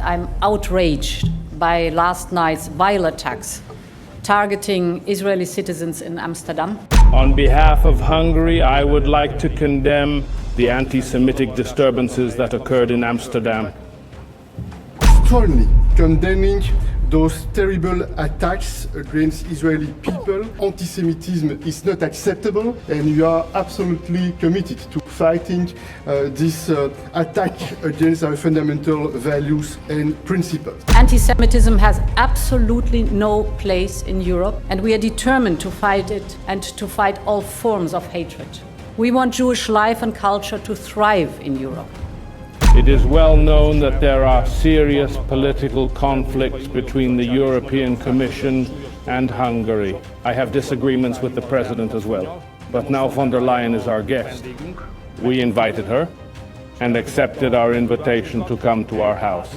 I'm outraged by last night's vile attacks targeting Israeli citizens in Amsterdam. On behalf of Hungary, I would like to condemn the anti-Semitic disturbances that occurred in Amsterdam. Strongly condemning those terrible attacks against Israeli people. Anti-Semitism is not acceptable, and we are absolutely committed to fighting this attack against our fundamental values and principles. Anti-Semitism has absolutely no place in Europe, and we are determined to fight it and to fight all forms of hatred. We want Jewish life and culture to thrive in Europe. It is well known that there are serious political conflicts between the European Commission and Hungary. I have disagreements with the President as well. But now von der Leyen is our guest. We invited her and accepted our invitation to come to our house.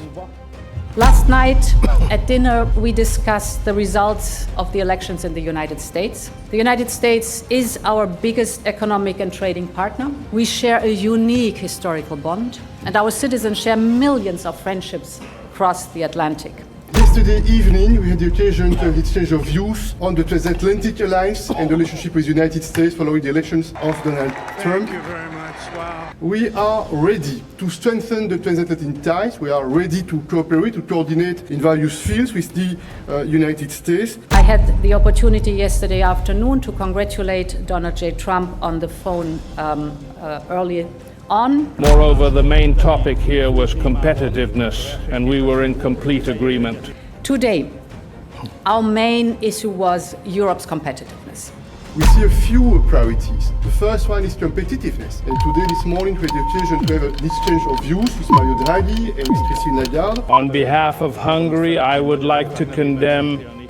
Last night at dinner, we discussed the results of the elections in the United States. The United States is our biggest economic and trading partner. We share a unique historical bond, and our citizens share millions of friendships across the Atlantic. Yesterday evening, we had the occasion to have the exchange of views on the transatlantic alliance and the relationship with the United States following the elections of Donald Trump. Thank you very much. Wow. We are ready to strengthen the transatlantic ties. We are ready to cooperate, to coordinate in various fields with the United States. I had the opportunity yesterday afternoon to congratulate Donald J. Trump on the phone early on. Moreover, the main topic here was competitiveness, and we were in complete agreement. Today, our main issue was Europe's competitiveness. We see a few priorities. The first one is competitiveness. And today, this morning, we had the occasion to have an exchange of views with Mario Draghi and with Christine Lagarde. On behalf of Hungary, I would like to condemn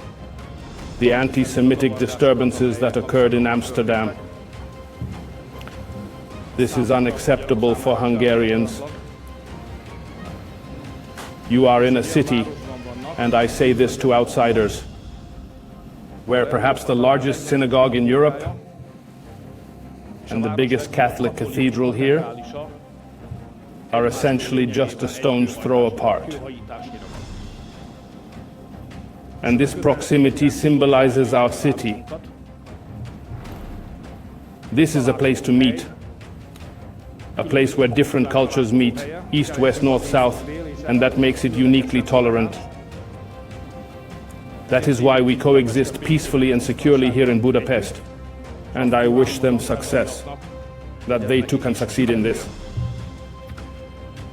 the anti-Semitic disturbances that occurred in Amsterdam. This is unacceptable for Hungarians. You are in a city, and I say this to outsiders, where perhaps the largest synagogue in Europe and the biggest Catholic cathedral here are essentially just a stone's throw apart. And this proximity symbolizes our city. This is a place to meet, a place where different cultures meet, east, west, north, south, and that makes it uniquely tolerant. That is why we coexist peacefully and securely here in Budapest, and I wish them success, that they too can succeed in this.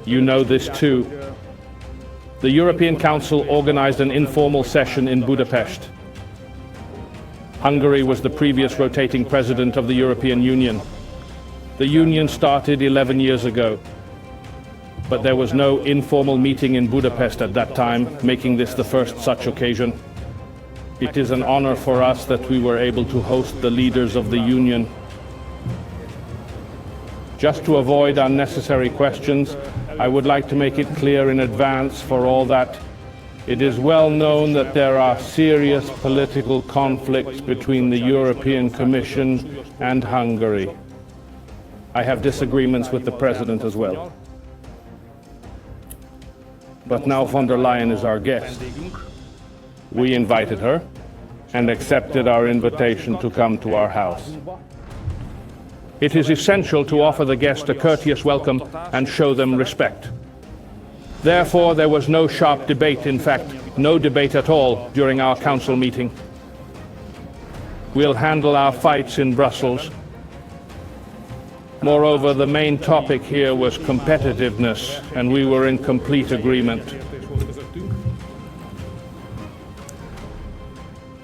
You know this too. The European Council organized an informal session in Budapest. Hungary was the previous rotating president of the European Union. The Union started 11 years ago, but there was no informal meeting in Budapest at that time, making this the first such occasion. It is an honor for us that we were able to host the leaders of the Union. Just to avoid unnecessary questions, I would like to make it clear in advance for all that it is well known that there are serious political conflicts between the European Commission and Hungary. I have disagreements with the President as well. But now von der Leyen is our guest. We invited her and accepted our invitation to come to our house. It is essential to offer the guest a courteous welcome and show them respect. Therefore, there was no sharp debate, in fact, no debate at all during our council meeting. We'll handle our fights in Brussels. Moreover, the main topic here was competitiveness, and we were in complete agreement.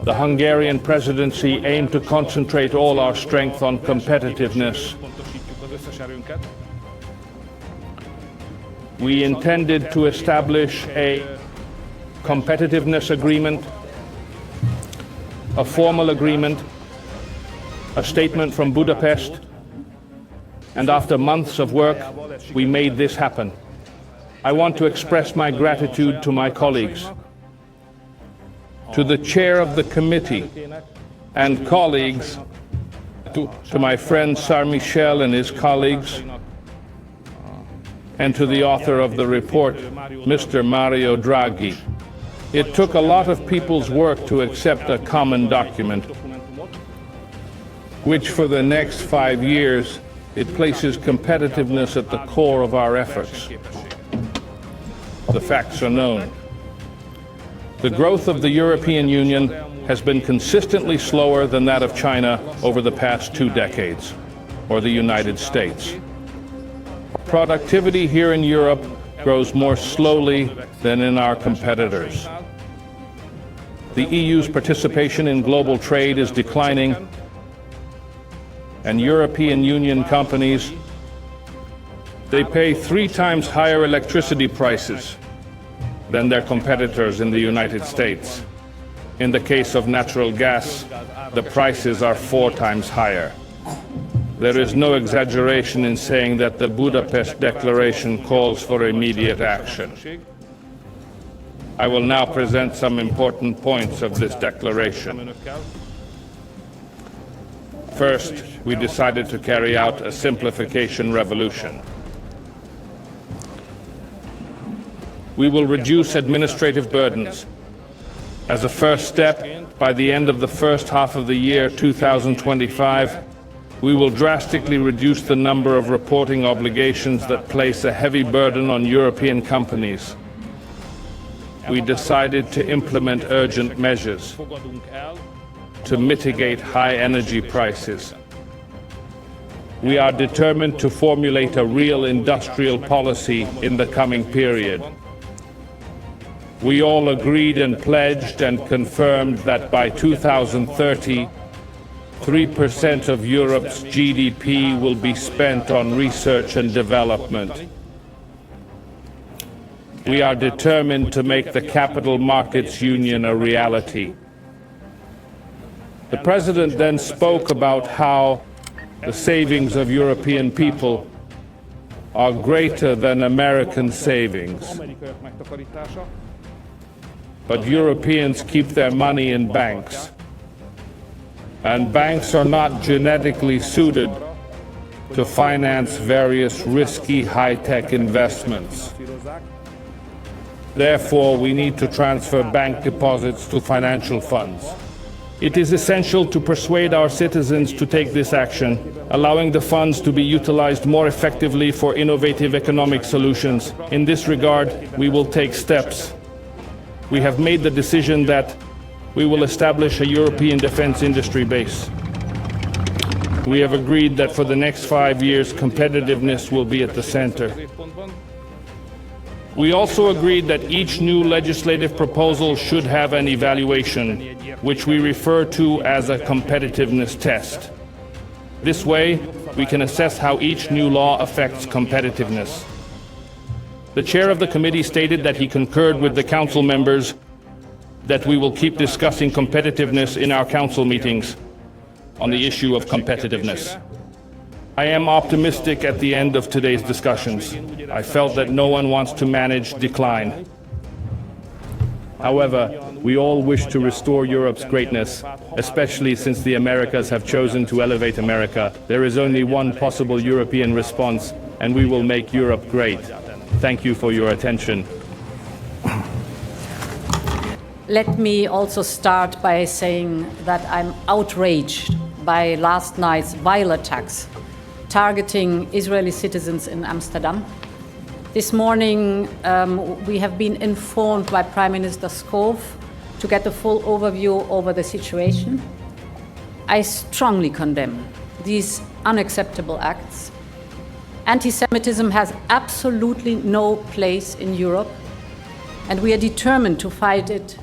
The Hungarian presidency aimed to concentrate all our strength on competitiveness. We intended to establish a competitiveness agreement, a formal agreement, a statement from Budapest, and after months of work, we made this happen. I want to express my gratitude to my colleagues, to the chair of the committee and colleagues, to my friend Charles Michel and his colleagues, and to the author of the report, Mr. Mario Draghi. It took a lot of people's work to accept a common document, which for the next 5 years, it places competitiveness at the core of our efforts. The facts are known. The growth of the European Union has been consistently slower than that of China over the past 2 decades, or the United States. Productivity here in Europe grows more slowly than in our competitors. The EU's participation in global trade is declining, and European Union companies, they pay 3 times higher electricity prices than their competitors in the United States. In the case of natural gas, the prices are 4 times higher. There is no exaggeration in saying that the Budapest Declaration calls for immediate action. I will now present some important points of this declaration. First, we decided to carry out a simplification revolution. We will reduce administrative burdens. As a first step, by the end of the first half of the year 2025, we will drastically reduce the number of reporting obligations that place a heavy burden on European companies. We decided to implement urgent measures to mitigate high energy prices. We are determined to formulate a real industrial policy in the coming period. We all agreed and pledged and confirmed that by 2030, 3% of Europe's GDP will be spent on research and development. We are determined to make the Capital Markets Union a reality. The President then spoke about how the savings of European people are greater than American savings. But Europeans keep their money in banks, and banks are not genetically suited to finance various risky high-tech investments. Therefore, we need to transfer bank deposits to financial funds. It is essential to persuade our citizens to take this action, allowing the funds to be utilized more effectively for innovative economic solutions. In this regard, we will take steps. We have made the decision that we will establish a European defense industry base. We have agreed that for the next 5 years, competitiveness will be at the center. We also agreed that each new legislative proposal should have an evaluation, which we refer to as a competitiveness test. This way, we can assess how each new law affects competitiveness. The chair of the committee stated that he concurred with the council members that we will keep discussing competitiveness in our council meetings on the issue of competitiveness. I am optimistic at the end of today's discussions. I felt that no one wants to manage decline. However, we all wish to restore Europe's greatness, especially since the Americas have chosen to elevate America. There is only one possible European response, and we will make Europe great. Thank you for your attention. Let me also start by saying that I'm outraged by last night's vile attacks targeting Israeli citizens in Amsterdam. This morning, we have been informed by Prime Minister Schoof to get a full overview over the situation. I strongly condemn these unacceptable acts. Anti-Semitism has absolutely no place in Europe, and we are determined to fight it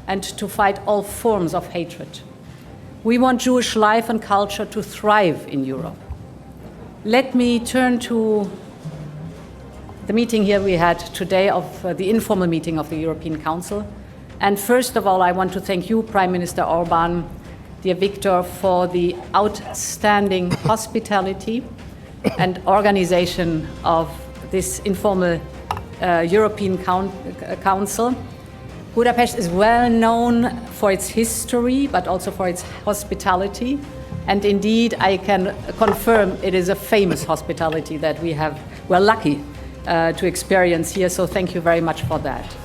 and to fight all forms of hatred. We want Jewish life and culture to thrive in Europe. Let me turn to the meeting here we had today of the informal meeting of the European Council. And first of all, I want to thank you, Prime Minister Orbán, dear Viktor, for the outstanding hospitality and organization of this informal European Council. Budapest is well known for its history, but also for its hospitality. And indeed, I can confirm it is a famous hospitality that we have. We're lucky to experience here, so thank you very much for that.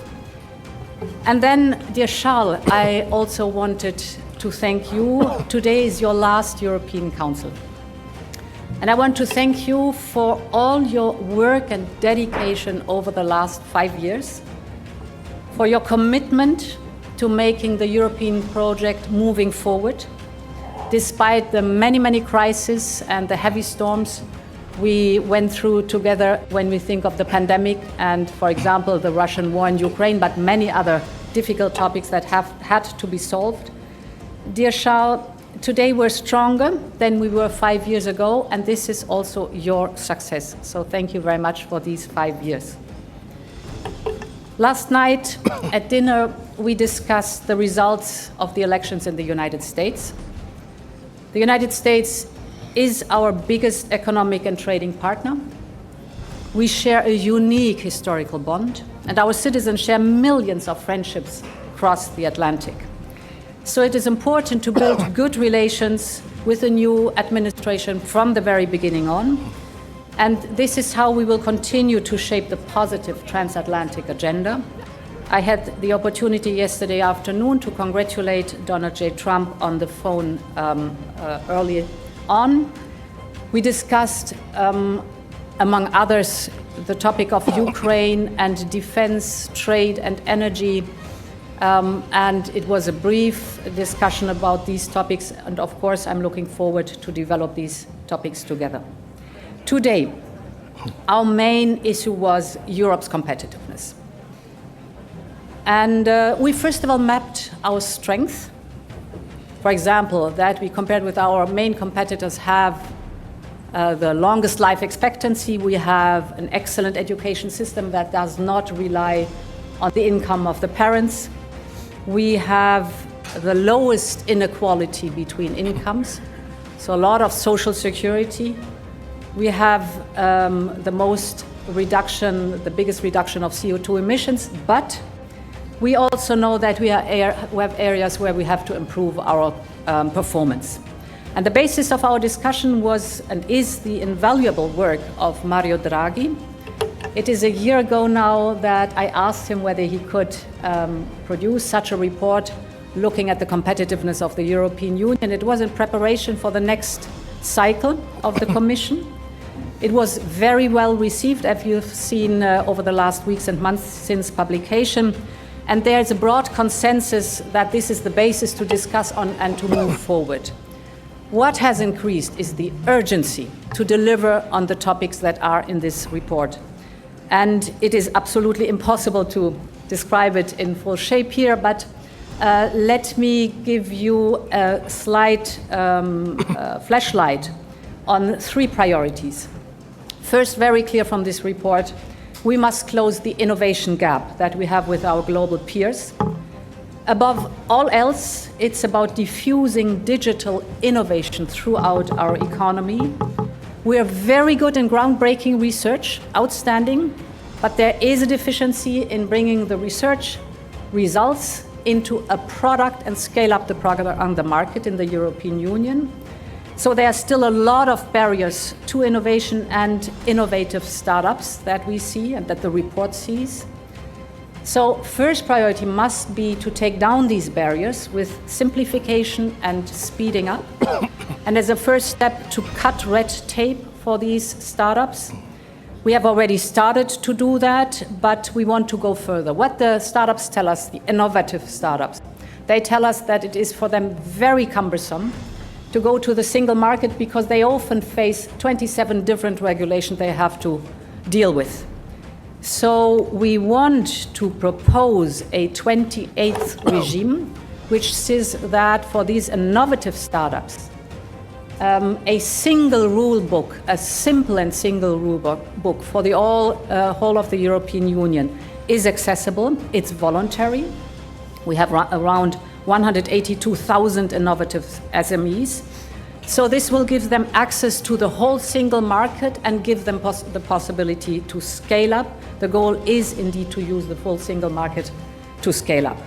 And then, dear Charles, I also wanted to thank you. Today is your last European Council. And I want to thank you for all your work and dedication over the last 5 years, for your commitment to making the European project moving forward, despite the many crises and the heavy storms we went through together when we think of the pandemic and, for example, the Russian war in Ukraine, but many other difficult topics that have had to be solved. Dear Charles, today we're stronger than we were 5 years ago, and this is also your success. So thank you very much for these 5 years. Last night at dinner, we discussed the results of the elections in the United States. The United States is our biggest economic and trading partner. We share a unique historical bond, and our citizens share millions of friendships across the Atlantic. So it is important to build good relations with the new administration from the very beginning on. And this is how we will continue to shape the positive transatlantic agenda. I had the opportunity yesterday afternoon to congratulate Donald J. Trump on the phone early on. We discussed, among others, the topic of Ukraine and defense, trade and energy. And it was a brief discussion about these topics. And of course, I'm looking forward to develop these topics together. Today, our main issue was Europe's competitiveness. And we first of all mapped our strength. For example, that we compared with our main competitors have the longest life expectancy. We have an excellent education system that does not rely on the income of the parents. We have the lowest inequality between incomes, so a lot of social security. We have the biggest reduction of CO2 emissions, but we also know that we have areas where we have to improve our performance. And the basis of our discussion was and is the invaluable work of Mario Draghi. It is a year ago now that I asked him whether he could produce such a report looking at the competitiveness of the European Union. It was in preparation for the next cycle of the Commission. It was very well received, as you've seen over the last weeks and months since publication. And there's a broad consensus that this is the basis to discuss on and to move forward. What has increased is the urgency to deliver on the topics that are in this report. And it is absolutely impossible to describe it in full shape here, but let me give you a slight flashlight on 3 priorities. First, very clear from this report, we must close the innovation gap that we have with our global peers. Above all else, it's about diffusing digital innovation throughout our economy. We are very good in groundbreaking research, outstanding, but there is a deficiency in bringing the research results into a product and scale up the product on the market in the European Union. So there are still a lot of barriers to innovation and innovative startups that we see and that the report sees. So first priority must be to take down these barriers with simplification and speeding up. And as a first step, to cut red tape for these startups. We have already started to do that, but we want to go further. What the startups tell us, the innovative startups, they tell us that it is for them very cumbersome to go to the single market because they often face 27 different regulations they have to deal with. So we want to propose a 28th regime, which says that for these innovative startups, a single rule book, a simple and single rule book for the whole of the European Union is accessible. It's voluntary. We have around 182,000 innovative SMEs. So this will give them access to the whole single market and give them the possibility to scale up. The goal is indeed to use the full single market to scale up.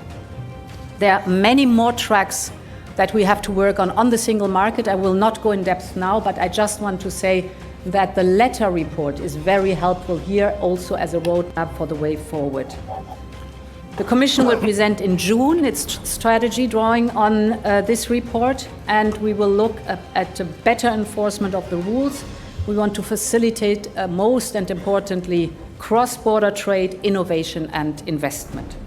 There are many more tracks that we have to work on the single market. I will not go in depth now, but I just want to say that the letter report is very helpful here also as a roadmap for the way forward. The Commission will present in June its strategy drawing on this report, and we will look at a better enforcement of the rules. We want to facilitate, most and importantly, cross-border trade, innovation and investment.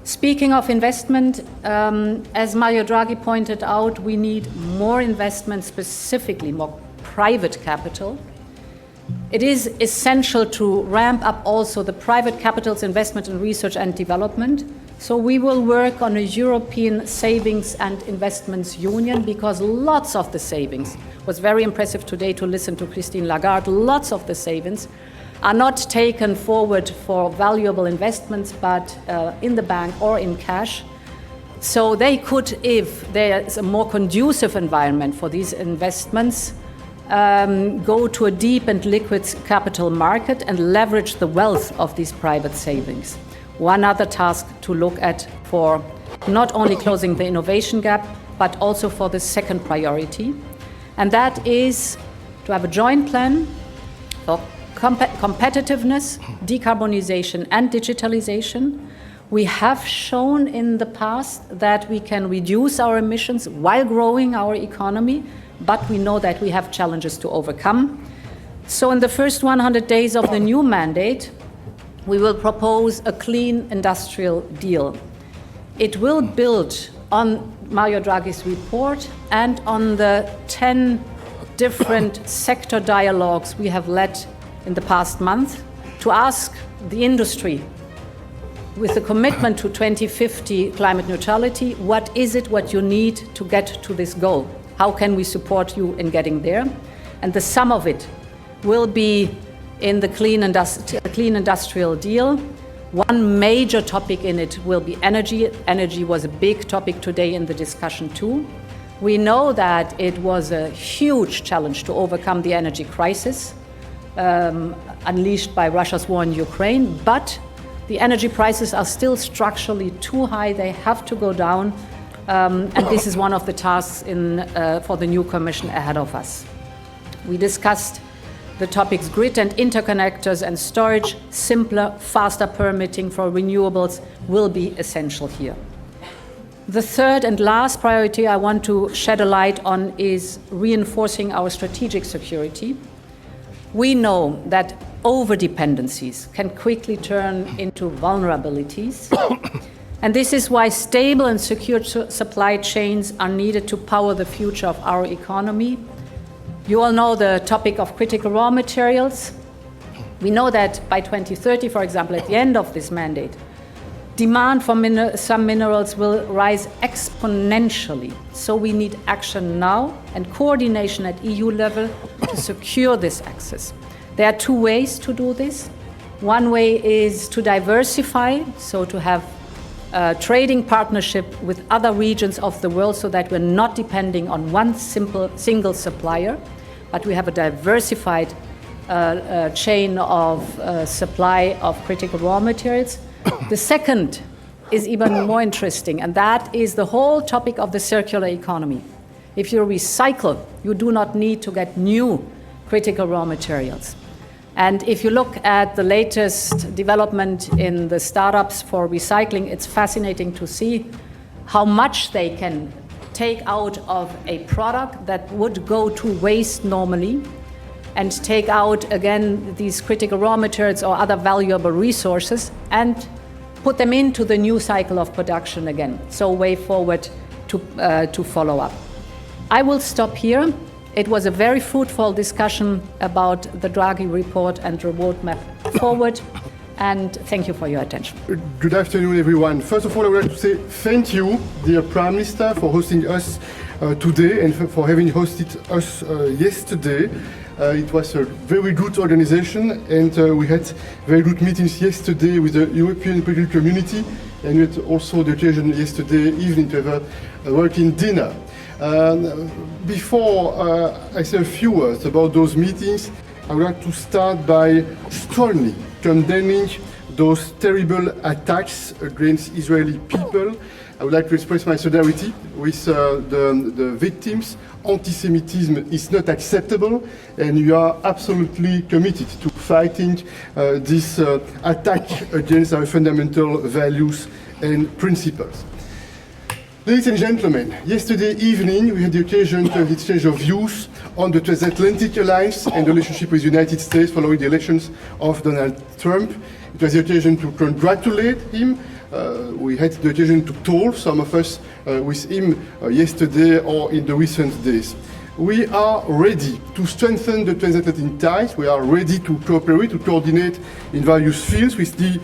Speaking of investment, as Mario Draghi pointed out, we need more investment, specifically more private capital. It is essential to ramp up also the private capital's investment in research and development. So we will work on a European savings and investments union, because lots of the savings, was very impressive today to listen to Christine Lagarde, lots of the savings are not taken forward for valuable investments, but in the bank or in cash. So they could, if there is a more conducive environment for these investments, go to a deep and liquid capital market and leverage the wealth of these private savings. One other task to look at for not only closing the innovation gap, but also for the second priority, and that is to have a joint plan for competitiveness, decarbonization and digitalization. We have shown in the past that we can reduce our emissions while growing our economy, but we know that we have challenges to overcome. So in the first 100 days of the new mandate, we will propose a clean industrial deal. It will build on Mario Draghi's report and on the 10 different sector dialogues we have led in the past month to ask the industry, with a commitment to 2050 climate neutrality, what is it what you need to get to this goal? How can we support you in getting there? And the sum of it will be in the clean industrial deal. One major topic in it will be energy. Energy was a big topic today in the discussion too. We know that it was a huge challenge to overcome the energy crisis unleashed by Russia's war in Ukraine, but the energy prices are still structurally too high. They have to go down, and this is one of the tasks for the new Commission ahead of us. We discussed the topics grid and interconnectors and storage. Simpler, faster permitting for renewables will be essential here. The third and last priority I want to shed a light on is reinforcing our strategic security. We know that over-dependencies can quickly turn into vulnerabilities, and this is why stable and secure supply chains are needed to power the future of our economy. You all know the topic of critical raw materials. We know that by 2030, for example, at the end of this mandate, demand for some minerals will rise exponentially. So we need action now and coordination at EU level to secure this access. There are two ways to do this. One way is to diversify, so to have a trading partnership with other regions of the world so that we're not depending on one single supplier, but we have a diversified chain of supply of critical raw materials. The second is even more interesting, and that is the whole topic of the circular economy. If you recycle, you do not need to get new critical raw materials. And if you look at the latest development in the startups for recycling, it's fascinating to see how much they can take out of a product that would go to waste normally and take out, again, these critical raw materials or other valuable resources and put them into the new cycle of production again. So way forward to follow up. I will stop here. It was a very fruitful discussion about the Draghi report and the roadmap forward, and thank you for your attention. Good afternoon, everyone. First of all, I would like to say thank you, dear Prime Minister, for hosting us today and for having hosted us yesterday. It was a very good organization, and we had very good meetings yesterday with the European political community, and we had also the occasion yesterday evening to have a working dinner. Before I say a few words about those meetings, I would like to start by strongly condemning those terrible attacks against Israeli people. I would like to express my solidarity with the victims. Anti-Semitism is not acceptable, and we are absolutely committed to fighting this attack against our fundamental values and principles. Ladies and gentlemen, yesterday evening we had the occasion to have the exchange of views on the transatlantic alliance and the relationship with the United States following the elections of Donald Trump. It was the occasion to congratulate him. We had the occasion to talk, some of us, with him yesterday or in the recent days. We are ready to strengthen the transatlantic ties. We are ready to cooperate, to coordinate in various fields with the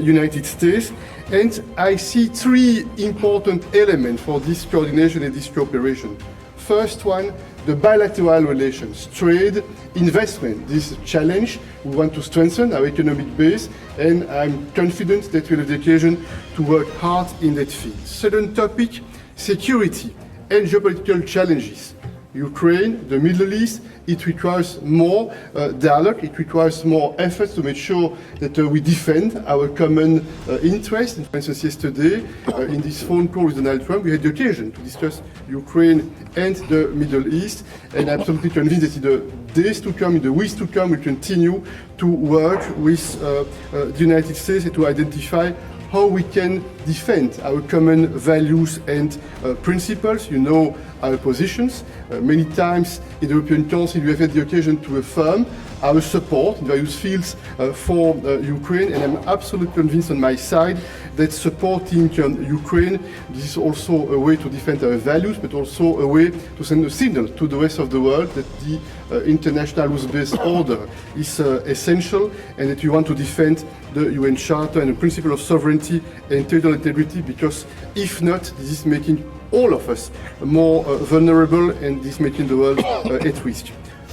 United States. And I see three important elements for this coordination and this cooperation. First one, the bilateral relations, trade, investment. This is a challenge. We want to strengthen our economic base, and I'm confident that we'll have the occasion to work hard in that field. Second topic, security and geopolitical challenges. Ukraine, the Middle East, it requires more dialogue, it requires more efforts to make sure that we defend our common interests. And for instance, yesterday, in this phone call with Donald Trump, we had the occasion to discuss Ukraine and the Middle East, and I'm absolutely convinced that in the days to come, in the weeks to come, we'll continue to work with the United States and to identify how we can defend our common values and principles. You know our positions. Many times in the European Council we have had the occasion to affirm our support in various fields for Ukraine, and I'm absolutely convinced on my side that supporting Ukraine, this is also a way to defend our values, but also a way to send a signal to the rest of the world that the international rules-based order is essential, and that we want to defend the UN Charter and the principle of sovereignty and territorial integrity, because if not, this is making all of us more vulnerable, and this is making the world at risk.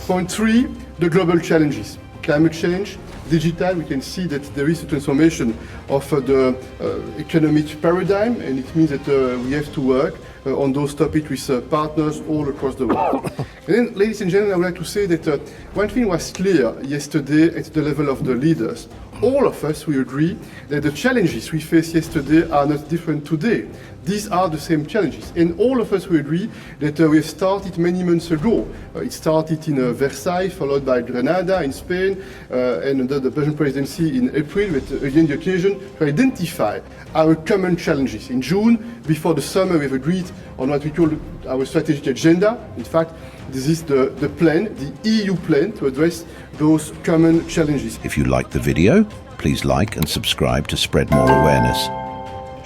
Point three, the global challenges. Climate change, digital, we can see that there is a transformation of the economic paradigm, and it means that we have to work on those topics with partners all across the world. And then, ladies and gentlemen, I would like to say that one thing was clear yesterday at the level of the leaders. All of us, we agree that the challenges we faced yesterday are not different today. These are the same challenges. And all of us, we agree that we have started many months ago. It started in Versailles, followed by Grenada in Spain, and under the Belgian presidency in April, with again the occasion to identify our common challenges. In June, before the summer, we have agreed on what we call our strategic agenda. In fact, this is the plan, the EU plan to address those common challenges. If you liked the video, please like and subscribe to spread more awareness.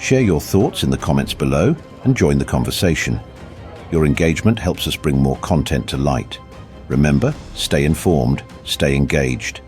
Share your thoughts in the comments below and join the conversation. Your engagement helps us bring more content to light. Remember, stay informed, stay engaged.